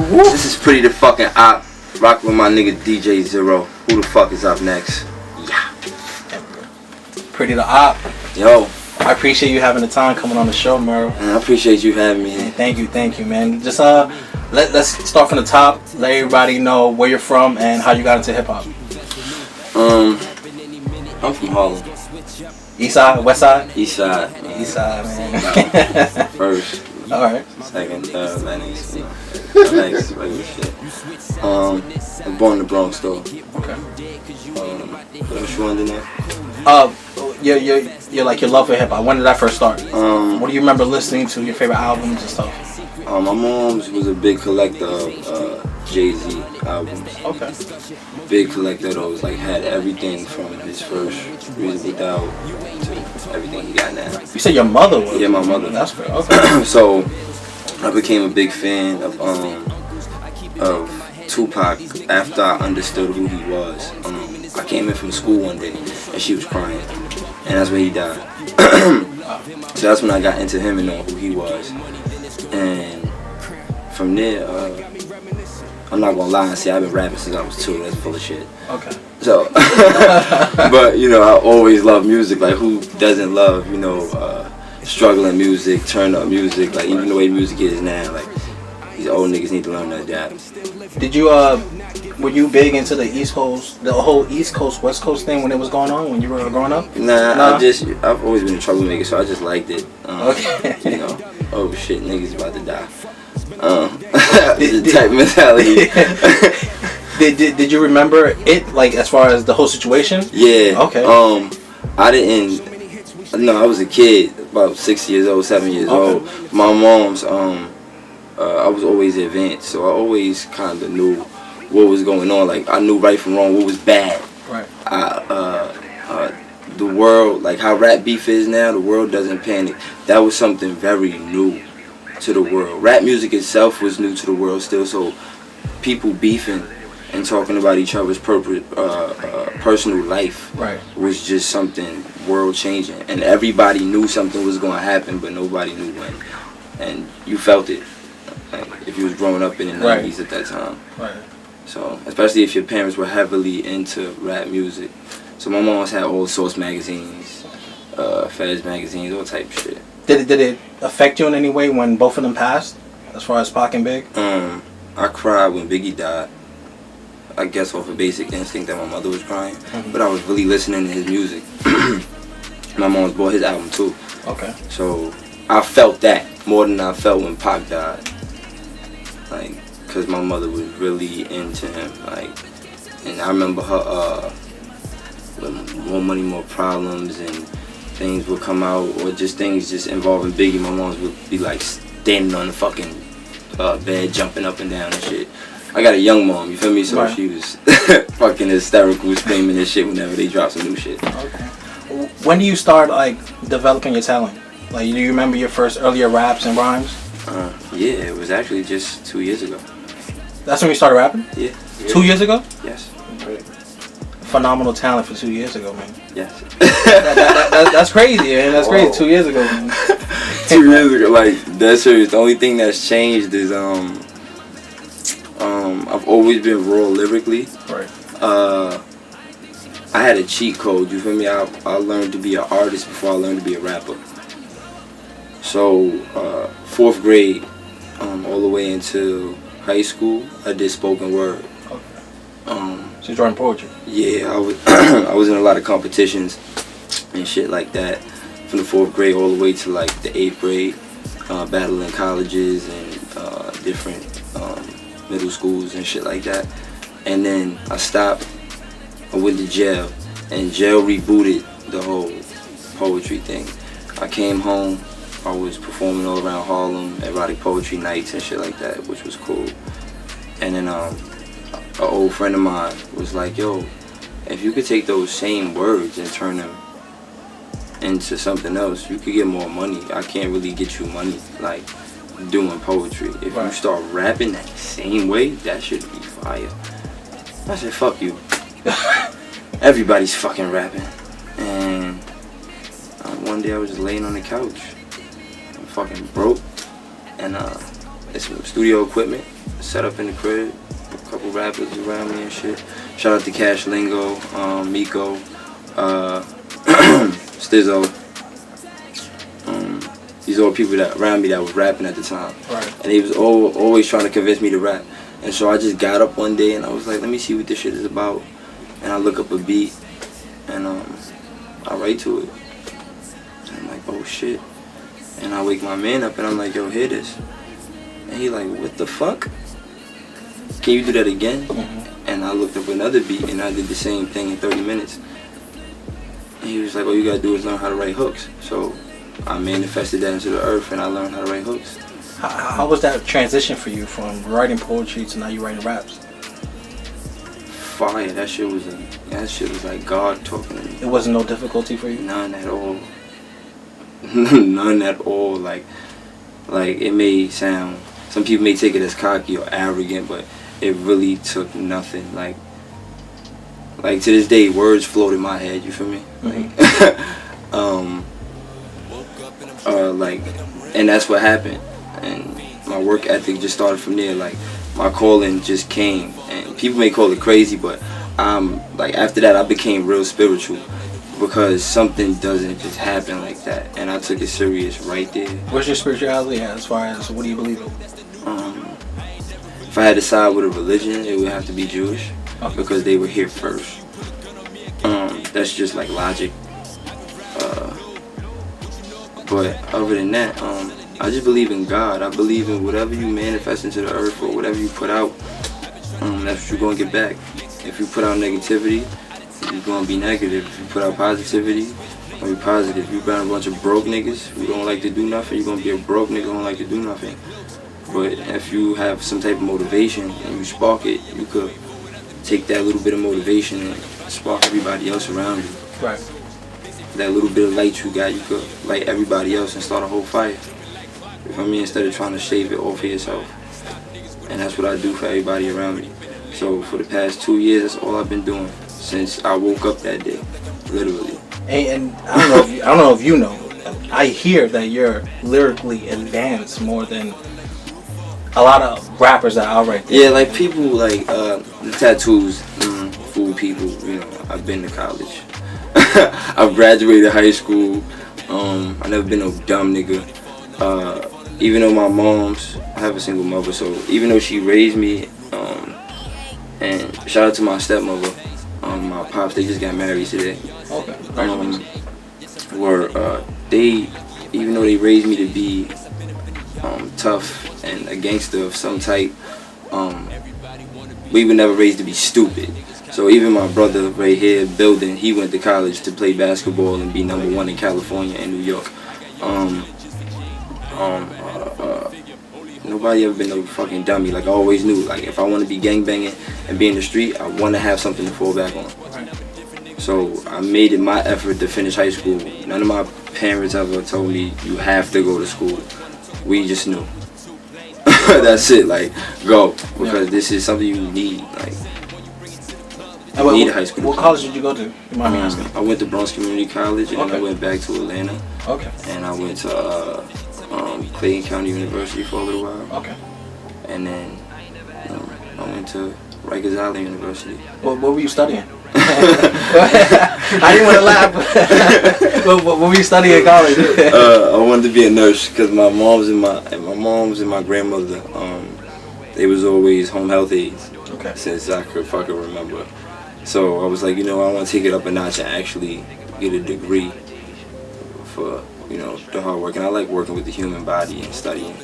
This is Priddy the fucking Opp. Rock with my nigga DJ Zero. Who the fuck is up next? Yeah. Priddy the Opp. Yo. I appreciate you having the time coming on the show, Merle. I appreciate you having me. Thank you, man. Just let's start from the top. Let everybody know where you're from and how you got into hip hop. I'm from Harlem. East side, west side? East side. East side, man. First. Alright. Second, third, Lennox. Next, regular shit. I'm born in the Bronx though. Okay. What else you want to know? You're like your love for hip hop. When did that first start? What do you remember listening to? Your favorite albums and stuff? My mom was a big collector of Jay-Z albums. Okay. Big collector of those. Like had everything from his first Reasonable Doubt to everything he got now. You said your mother was? Yeah, my mother. That's good. Okay. So I became a big fan of Tupac after I understood who he was. I came in from school one day and she was crying, and that's when he died. So that's when I got into him and knowing who he was. And from there, I'm not gonna lie and say I've been rapping since I was 2. That's full of shit. Okay. So, but you know, I always love music. Like, who doesn't love, you know, struggling music, turn up music? Like, even the way music is now, like, these old niggas need to learn that jab. Did you were you big into the East Coast, the whole East Coast West Coast thing when it was going on when you were growing up? Nah. I've always been a troublemaker, so I just liked it. Okay. You know, oh shit, niggas about to die. The type mentality. Did you remember it, like, as far as the whole situation? Yeah. Okay. I didn't. No, I was a kid, about 6 years old, 7 years old. My mom's. I was always advanced, so I always kind of knew what was going on. Like, I knew right from wrong, what was bad. Right. The world, like how rap beef is now, the world doesn't panic. That was something very new to the world. Rap music itself was new to the world still, so people beefing and talking about each other's personal life was just something world changing. And everybody knew something was going to happen, but nobody knew when. And you felt it. Like, if you was growing up in the 90s at that time. Right. So, especially if your parents were heavily into rap music. So my mom's had all Source magazines, Feds magazines, all type of shit. Did it affect you in any way when both of them passed, as far as Pac and Big? I cried when Biggie died. I guess off a basic instinct that my mother was crying. But I was really listening to his music. My mom's bought his album too. Okay. So I felt that more than I felt when Pac died. Like, cause my mother was really into him. Like, and I remember her with More Money, More Problems, and things would come out, or just things just involving Biggie. My mom would be like standing on the fucking bed, jumping up and down and shit. I got a young mom, you feel me? So she was fucking hysterical, screaming and shit whenever they drop some new shit. Okay. When do you start, like, developing your talent? Like, do you remember your first earlier raps and rhymes? Yeah, it was actually just 2 years ago. That's when you started rapping? Yeah. 2 years ago? Yes. Phenomenal talent for 2 years ago, man. Yes. That's crazy, man. That's crazy. 2 years ago, man. 2 years ago, like, that's serious. The only thing that's changed is I've always been raw lyrically. Right. I had a cheat code. You feel me? I learned to be an artist before I learned to be a rapper. So 4th grade, all the way into high school, I did spoken word. Okay. So you're writing poetry? Yeah, I was in a lot of competitions and shit like that. From the 4th grade all the way to like the 8th grade, battling colleges and different middle schools and shit like that. And then I stopped. I went to jail, and jail rebooted the whole poetry thing. I came home. I was performing all around Harlem, erotic poetry nights and shit like that, which was cool. And then an old friend of mine was like, yo, if you could take those same words and turn them into something else, you could get more money. I can't really get you money like doing poetry. If you start rapping that same way, that should be fire. I said, fuck you. Everybody's fucking rapping. And one day I was just laying on the couch. I'm fucking broke. And it's some studio equipment. set up in the crib. A couple rappers around me and shit. Shout out to Cash Lingo, Miko, Stizzo. These all people that around me that was rapping at the time. Right. And he was always trying to convince me to rap. And so I just got up one day and I was like, let me see what this shit is about. And I look up a beat and I write to it. And I'm like, oh shit. And I wake my man up and I'm like, yo, hear this. And he like, what the fuck? Can you do that again? And I looked up another beat and I did the same thing in 30 minutes. And he was like, all you gotta do is learn how to write hooks. So I manifested that into the earth and I learned how to write hooks. How was that transition for you from writing poetry to now you writing raps? Fire, that shit was like God talking to me. It wasn't no difficulty for you? None at all. None at all. Like it may sound, some people may take it as cocky or arrogant, but it really took nothing. Like to this day, words float in my head. You feel me? And that's what happened. And my work ethic just started from there. Like my calling just came, and people may call it crazy, but like after that, I became real spiritual. Because something doesn't just happen like that, and I took it serious right there. What's your spirituality at, as far as what do you believe in? If I had to side with a religion, it would have to be Jewish, because they were here first. That's just like logic. But other than that, I just believe in God. I believe in whatever you manifest into the earth or whatever you put out, that's what you're gonna get back. If you put out negativity, you're gonna be negative. If you put out positivity, you're gonna be positive. If you got a bunch of broke niggas who don't like to do nothing, you're gonna be a broke nigga who don't like to do nothing. But if you have some type of motivation and you spark it, you could take that little bit of motivation and spark everybody else around you. Right. That little bit of light you got, you could light everybody else and start a whole fire. You feel me? Instead of trying to shave it off of yourself. And that's what I do for everybody around me. So for the past 2 years, that's all I've been doing since I woke up that day, literally. And I don't know if you know. I hear that you're lyrically advanced more than a lot of rappers that are right there. Yeah, like people like the tattoos fool people. You know, I've been to college. I've graduated high school. I never been no dumb nigga. Even though my mom's, I have a single mother, so even though she raised me, and shout out to my stepmother. My pops, they just got married today. Okay. Even though they raised me to be tough and a gangster of some type, we were never raised to be stupid. So even my brother right here building, he went to college to play basketball and be #1 in California and New York. Nobody ever been no fucking dummy. Like I always knew, like if I want to be gangbanging and be in the street, I want to have something to fall back on. So I made it my effort to finish high school. None of my parents ever told me you have to go to school. We just knew. That's it. Like go, because this is something you need. Like you need a high school. What college did you go to? You mind me asking? I went to Bronx Community College, and then I went back to Atlanta. Okay. And I went to Clayton County University for a little while. Okay. And then I went to Rikers Island University. What were you studying? I didn't want to laugh. What were you studying in college? I wanted to be a nurse because my moms and my grandmother, they was always home health aides. Okay. Since I could fucking remember. So I was like, I want to take it up a notch and actually get a degree for, the hard work. And I like working with the human body and studying.